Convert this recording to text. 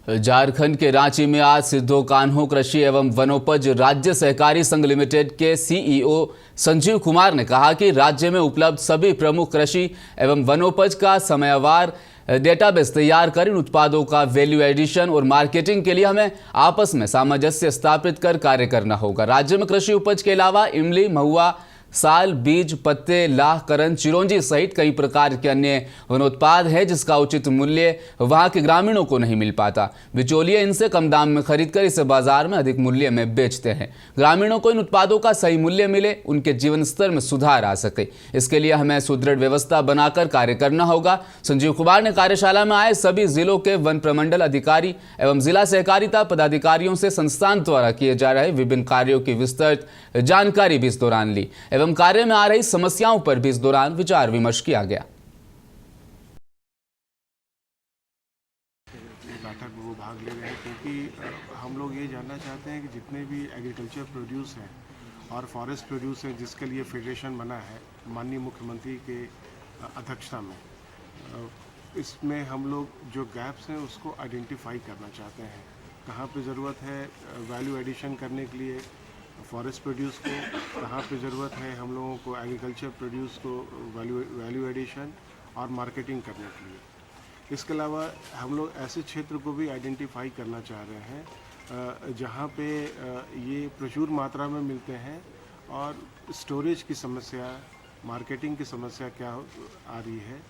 झारखंड के रांची में आज सिद्धो कान्हो कृषि एवं वनोपज राज्य सहकारी संघ लिमिटेड के सीईओ संजीव कुमार ने कहा कि राज्य में उपलब्ध सभी प्रमुख कृषि एवं वनोपज का समयवार डेटाबेस तैयार कर इन उत्पादों का वैल्यू एडिशन और मार्केटिंग के लिए हमें आपस में सामंजस्य स्थापित कर कार्य करना होगा। राज्य में कृषि उपज के अलावा इमली, महुआ, साल, बीज, पत्ते, लाह, करन, चिरौंजी सहित कई प्रकार के अन्य वनोत्पाद है जिसका उचित मूल्य वहां के ग्रामीणों को नहीं मिल पाता। बिचौलिए इनसे कम दाम में खरीदकर इसे बाजार में अधिक मूल्य में बेचते हैं। ग्रामीणों को इन उत्पादों का सही मूल्य मिले, उनके जीवन स्तर में सुधार आ सके, इसके लिए हमें सुदृढ़ व्यवस्था बनाकर कार्य करना होगा। संजीव कुमार ने कार्यशाला में आए सभी जिलों के वन प्रमंडल अधिकारी एवं जिला सहकारिता पदाधिकारियों से संस्थान द्वारा किए जा रहे विभिन्न कार्यों की विस्तृत जानकारी भी इस दौरान ली एवं कार्य में आ रही समस्याओं पर भी इस दौरान विचार विमर्श किया गया। बैठक में वो भाग ले रहे हैं क्योंकि हम लोग ये जानना चाहते हैं कि जितने भी एग्रीकल्चर प्रोड्यूस हैं और फॉरेस्ट प्रोड्यूस हैं जिसके लिए फेडरेशन बना है माननीय मुख्यमंत्री के अध्यक्षता में, इसमें हम लोग जो गैप्स हैं उसको आइडेंटिफाई करना चाहते हैं। कहाँ पे ज़रूरत है वैल्यू एडिशन करने के लिए फॉरेस्ट प्रोड्यूस को, कहाँ पे ज़रूरत है हम लोगों को एग्रीकल्चर प्रोड्यूस को वैल्यू एडिशन और मार्केटिंग करने के लिए। इसके अलावा हम लोग ऐसे क्षेत्र को भी आइडेंटिफाई करना चाह रहे हैं जहाँ पे ये प्रचुर मात्रा में मिलते हैं और स्टोरेज की समस्या, मार्केटिंग की समस्या क्या आ रही है।